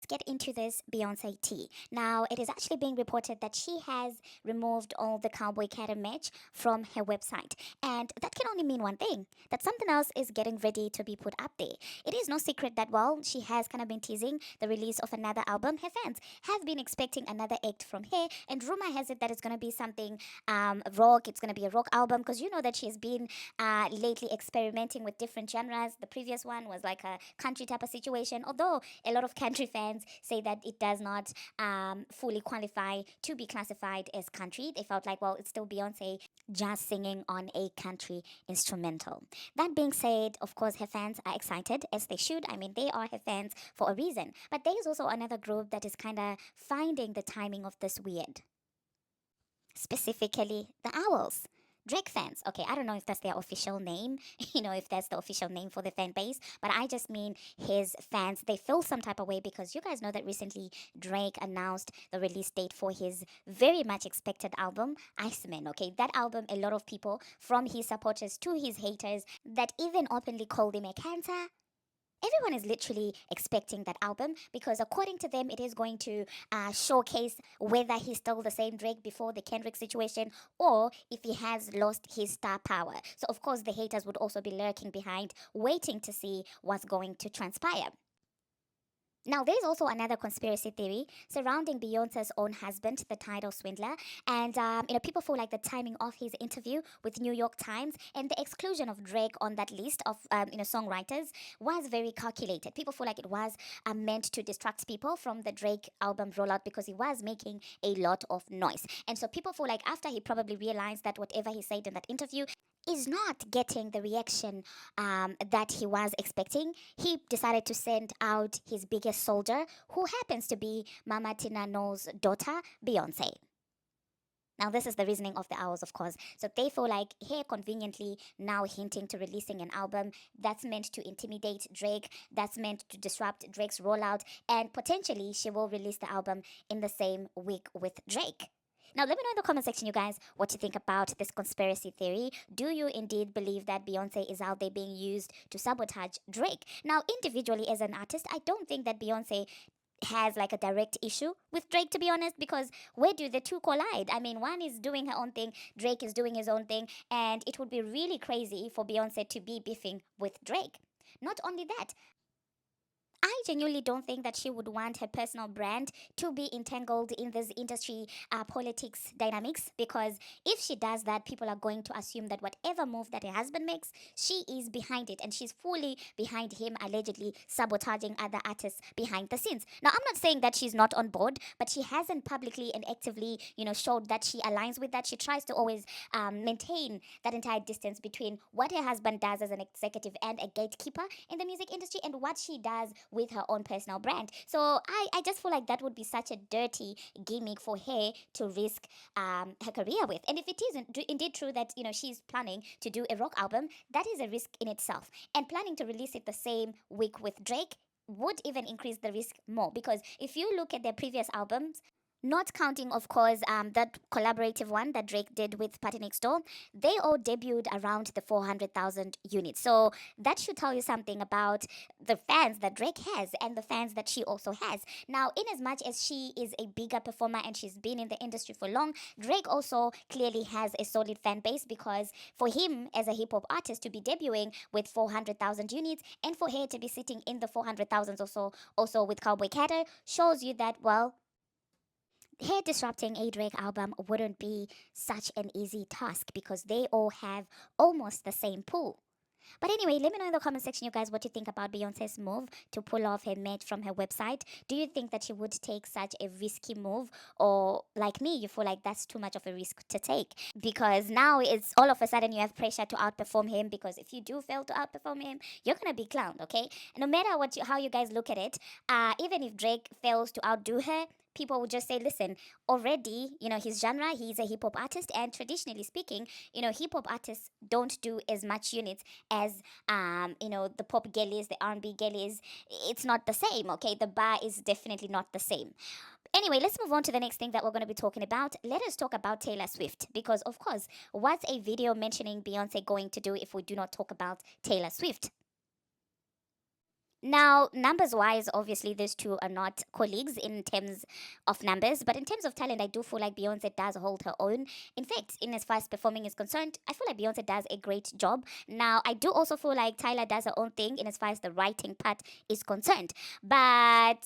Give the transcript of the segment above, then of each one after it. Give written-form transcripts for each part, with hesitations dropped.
Get into this Beyonce tea. Now, it is actually being reported that she has removed all the Cowboy Carter merch from her website. And that can only mean one thing, that something else is getting ready to be put up there. It is no secret that, well, she has kind of been teasing the release of another album. Her fans have been expecting another act from her. And rumor has it that it's going to be something rock. It's going to be a rock album because you know that she's been lately experimenting with different genres. The previous one was like a country type of situation, although a lot of country fans say that it does not fully qualify to be classified as country. They felt like, well, it's still Beyonce just singing on a country instrumental. That being said, of course, her fans are excited, as they should. I mean, they are her fans for a reason. But there is also another group that is kind of finding the timing of this weird, specifically the Owls. Drake fans. Okay, I don't know if that's their official name, if that's the official name for the fan base, but I just mean his fans. They feel some type of way because you guys know that recently Drake announced the release date for his very much expected album, Iceman. Okay, that album, a lot of people, from his supporters to his haters, that even openly called him a cancer. Everyone is literally expecting that album because, according to them, it is going to showcase whether he's still the same Drake before the Kendrick situation or if he has lost his star power. So, of course, the haters would also be lurking behind, waiting to see what's going to transpire. Now, there's also another conspiracy theory surrounding Beyonce's own husband, the title swindler, and people feel like the timing of his interview with New York Times and the exclusion of Drake on that list of songwriters was very calculated. People feel like it was meant to distract people from the Drake album rollout because he was making a lot of noise, and so people feel like after he probably realized that whatever he said in that interview is not getting the reaction that he was expecting, he decided to send out his biggest soldier, who happens to be Mama Tinano's daughter, Beyonce. Now, this is the reasoning of the Owls, of course. So they feel like here conveniently now hinting to releasing an album that's meant to intimidate Drake, that's meant to disrupt Drake's rollout, and potentially she will release the album in the same week with Drake. Now, let me know in the comment section, you guys, what you think about this conspiracy theory. Do you indeed believe that Beyonce is out there being used to sabotage Drake? Now, individually as an artist, I don't think that Beyonce has like a direct issue with Drake, to be honest, because where do the two collide? I mean, one is doing her own thing, Drake is doing his own thing, and it would be really crazy for Beyonce to be beefing with Drake. Not only that, I genuinely don't think that she would want her personal brand to be entangled in this industry politics dynamics, because if she does that, people are going to assume that whatever move that her husband makes, she is behind it and she's fully behind him, allegedly sabotaging other artists behind the scenes. Now, I'm not saying that she's not on board, but she hasn't publicly and actively, showed that she aligns with that. She tries to always maintain that entire distance between what her husband does as an executive and a gatekeeper in the music industry and what she does with her own personal brand. So I just feel like that would be such a dirty gimmick for her to risk her career with. And if it isn't indeed true that she's planning to do a rock album, that is a risk in itself. And planning to release it the same week with Drake would even increase the risk more, because if you look at their previous albums, not counting, of course, that collaborative one that Drake did with Party Next Door, they all debuted around the 400,000 units. So that should tell you something about the fans that Drake has and the fans that she also has. Now, in as much as she is a bigger performer and she's been in the industry for long, Drake also clearly has a solid fan base, because for him as a hip hop artist to be debuting with 400,000 units and for her to be sitting in the 400,000s also with Cowboy Carter shows you that, well, her disrupting a Drake album wouldn't be such an easy task because they all have almost the same pool. But anyway, let me know in the comment section, you guys, what you think about Beyonce's move to pull off her merch from her website. Do you think that she would take such a risky move? Or, like me, you feel like that's too much of a risk to take? Because now it's all of a sudden you have pressure to outperform him, because if you do fail to outperform him, you're going to be clowned, okay? No matter how you guys look at it, even if Drake fails to outdo her, people would just say, listen, already, his genre, he's a hip hop artist, and traditionally speaking, hip hop artists don't do as much units as the pop girlies, the R&B girlies. It's not the same, okay? The bar is definitely not the same. Anyway, let's move on to the next thing that we're going to be talking about. Let us talk about Taylor Swift, because of course, what's a video mentioning Beyonce going to do if we do not talk about Taylor Swift? Now, numbers wise, obviously, these two are not colleagues in terms of numbers, but in terms of talent, I do feel like Beyonce does hold her own. In fact, in as far as performing is concerned, I feel like Beyonce does a great job. Now, I do also feel like Tyler does her own thing in as far as the writing part is concerned. But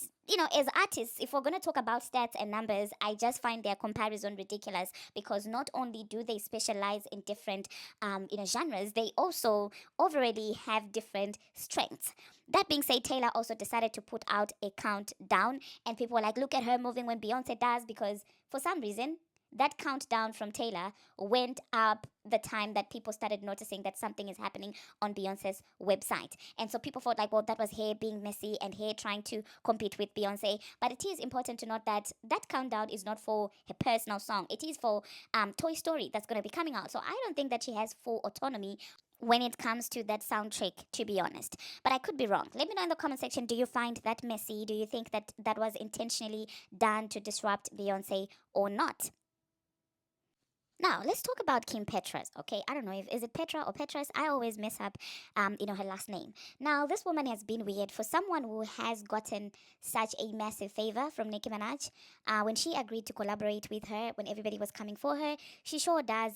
as artists, if we're going to talk about stats and numbers, I just find their comparison ridiculous because not only do they specialize in different, genres, they also already have different strengths. That being said, Taylor also decided to put out a countdown, and people were like, look at her moving when Beyonce does, because for some reason, that countdown from Taylor went up the time that people started noticing that something is happening on Beyonce's website. And so people thought like, well, that was her being messy and her trying to compete with Beyonce. But it is important to note that that countdown is not for her personal song. It is for Toy Story that's going to be coming out. So I don't think that she has full autonomy when it comes to that soundtrack, to be honest. But I could be wrong. Let me know in the comment section, do you find that messy? Do you think that that was intentionally done to disrupt Beyonce or not? Now let's talk about Kim Petras. Okay, I don't know if is it Petra or Petras. I always mess up, her last name. Now this woman has been weird for someone who has gotten such a massive favor from Nicki Minaj. When she agreed to collaborate with her, when everybody was coming for her, she sure does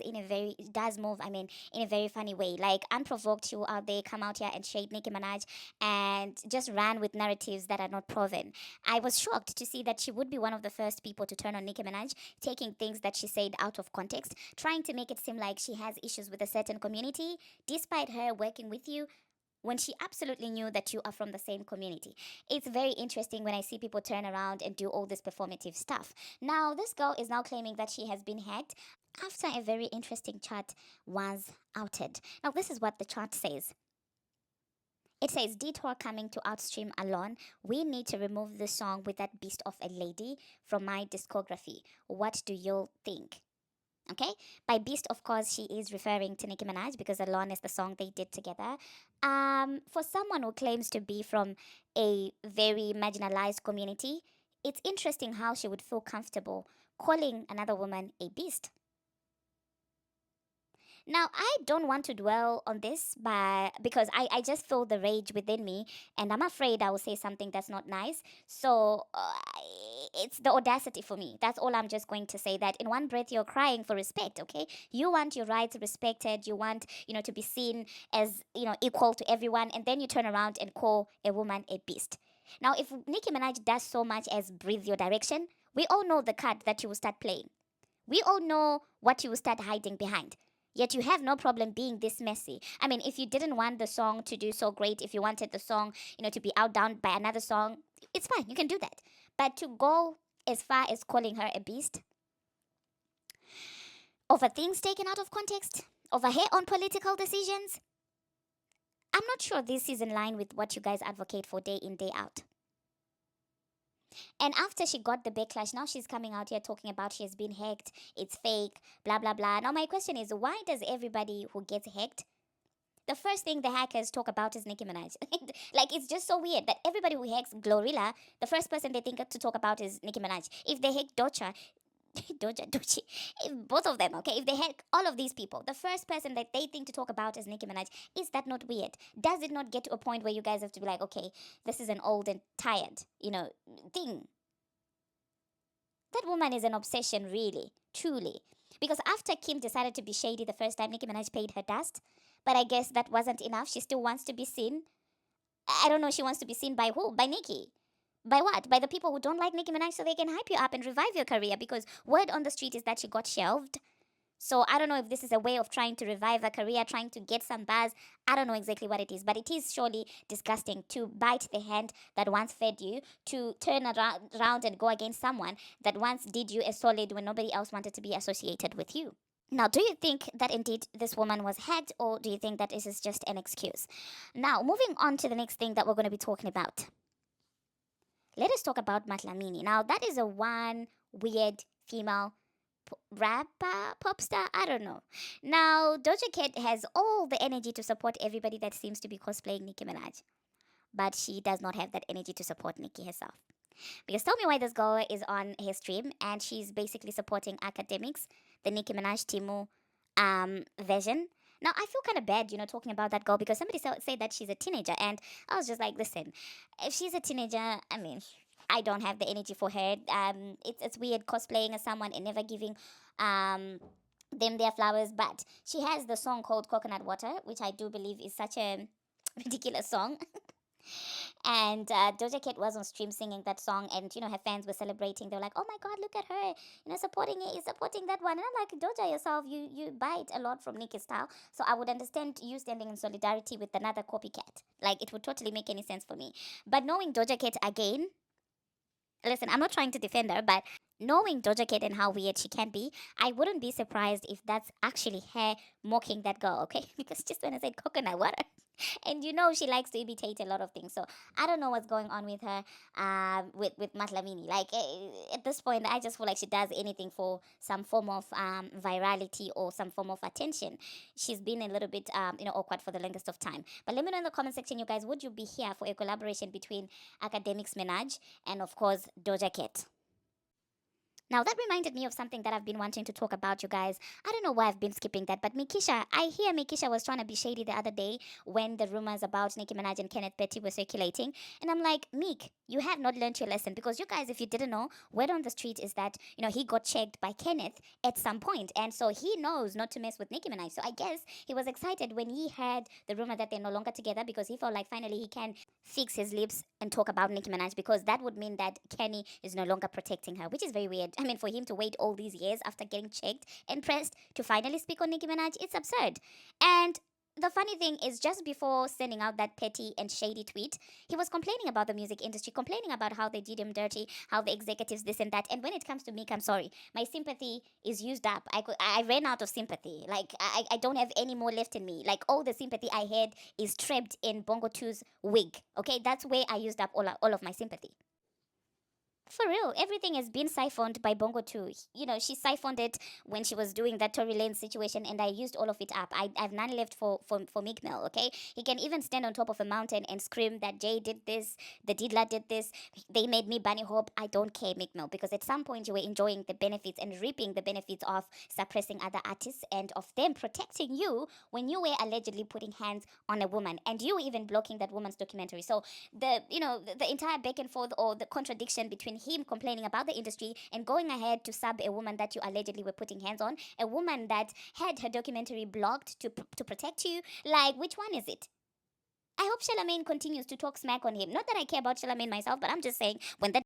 move. I mean, in a very funny way. Like unprovoked, she will out there come out here and shade Nicki Minaj and just ran with narratives that are not proven. I was shocked to see that she would be one of the first people to turn on Nicki Minaj, taking things that she said out of context, trying to make it seem like she has issues with a certain community, despite her working with you when she absolutely knew that you are from the same community. It's very interesting when I see people turn around and do all this performative stuff. Now, this girl is now claiming that she has been hacked after a very interesting chart was outed. Now, this is what the chart says. It says, Detour coming to Outstream alone. We need to remove the song with that beast of a lady from my discography. What do you think? Okay, by beast, of course, she is referring to Nicki Minaj because Alone is the song they did together. For someone who claims to be from a very marginalized community, it's interesting how she would feel comfortable calling another woman a beast. Now, I don't want to dwell on this, but because I just feel the rage within me, and I'm afraid I will say something that's not nice. So it's the audacity for me. That's all I'm just going to say. That in one breath you're crying for respect. Okay, you want your rights respected. You want to be seen as equal to everyone, and then you turn around and call a woman a beast. Now, if Nicki Minaj does so much as breathe your direction, we all know the card that you will start playing. We all know what you will start hiding behind. Yet you have no problem being this messy. I mean, if you didn't want the song to do so great, if you wanted the song, to be outdone by another song, it's fine. You can do that. But to go as far as calling her a beast over things taken out of context, over her own political decisions, I'm not sure this is in line with what you guys advocate for day in, day out. And after she got the backlash, now she's coming out here talking about she has been hacked, it's fake, blah, blah, blah. Now, my question is, why does everybody who gets hacked, the first thing the hackers talk about is Nicki Minaj? Like, it's just so weird that everybody who hacks Glorilla, the first person they think to talk about is Nicki Minaj. If they hack Doja, Dochi, both of them, okay? If they hack all of these people, the first person that they think to talk about is Nicki Minaj. Is that not weird? Does it not get to a point where you guys have to be like, okay, this is an old and tired, thing? That woman is an obsession, really, truly. Because after Kim decided to be shady the first time, Nicki Minaj paid her dust. But I guess that wasn't enough. She still wants to be seen. I don't know, she wants to be seen by who? By Nicki. By what? By the people who don't like Nicki Minaj so they can hype you up and revive your career. Because word on the street is that she got shelved. So I don't know if this is a way of trying to revive a career, trying to get some buzz. I don't know exactly what it is, but it is surely disgusting to bite the hand that once fed you, to turn around and go against someone that once did you a solid when nobody else wanted to be associated with you. Now, do you think that indeed this woman was hacked, or do you think that this is just an excuse? Now, moving on to the next thing that we're going to be talking about. Let us talk about Matlamini. Now, that is a one weird female rapper, pop star, I don't know. Now, Doja Cat has all the energy to support everybody that seems to be cosplaying Nicki Minaj, but she does not have that energy to support Nicki herself. Because tell me why this girl is on her stream and she's basically supporting academics, the Nicki Minaj Timu version. Now I feel kind of bad, talking about that girl because somebody said that she's a teenager, and I was just like, listen, if she's a teenager, I mean, I don't have the energy for her. It's weird cosplaying as someone and never giving um them their flowers. But she has the song called Coconut Water, which I do believe is such a ridiculous song. And Doja Cat was on stream singing that song, and her fans were celebrating. They were like, "Oh my God, look at her! Supporting it, supporting that one." And I'm like, Doja yourself, you bite a lot from Nicki's style, so I would understand you standing in solidarity with another copycat. Like it would totally make any sense for me. But knowing Doja Cat again, listen, I'm not trying to defend her, but knowing Doja Cat and how weird she can be, I wouldn't be surprised if that's actually her mocking that girl, okay? Because just when I said coconut water, and she likes to imitate a lot of things. So I don't know what's going on with her, with Matlamini. Like at this point, I just feel like she does anything for some form of virality or some form of attention. She's been a little bit awkward for the longest of time. But let me know in the comment section, you guys, would you be here for a collaboration between Academics Minaj and of course Doja Cat? Now that reminded me of something that I've been wanting to talk about, you guys. I don't know why I've been skipping that, but Mikisha, I hear Mikisha was trying to be shady the other day when the rumors about Nicki Minaj and Kenneth Petty were circulating. And I'm like, Meek, you have not learned your lesson because you guys, if you didn't know, word on the street is that, he got checked by Kenneth at some point. And so he knows not to mess with Nicki Minaj. So I guess he was excited when he heard the rumor that they're no longer together because he felt like finally he can fix his lips and talk about Nicki Minaj because that would mean that Kenny is no longer protecting her, which is very weird. I mean, for him to wait all these years after getting checked and pressed to finally speak on Nicki Minaj, it's absurd. And the funny thing is, just before sending out that petty and shady tweet, he was complaining about the music industry, complaining about how they did him dirty, how the executives this and that. And when it comes to Meek, I'm sorry, my sympathy is used up. I ran out of sympathy. Like I don't have any more left in me. Like all the sympathy I had is trapped in Bongo 2's wig. Okay, that's where I used up all of my sympathy. For real, everything has been siphoned by Bongo too. She siphoned it when she was doing that Tory Lane situation, and I used all of it up. I've none left for Meek Mill, okay? He can even stand on top of a mountain and scream that Jay did this, the Diddler did this, they made me Bunny Hope. I don't care, Meek Mill, because at some point you were enjoying the benefits and reaping the benefits of suppressing other artists and of them protecting you when you were allegedly putting hands on a woman and you even blocking that woman's documentary. So the entire back and forth or the contradiction between him complaining about the industry and going ahead to sub a woman that you allegedly were putting hands on, a woman that had her documentary blocked to protect you. Like, which one is it? I hope Charlamagne continues to talk smack on him. Not that I care about Charlamagne myself, but I'm just saying when that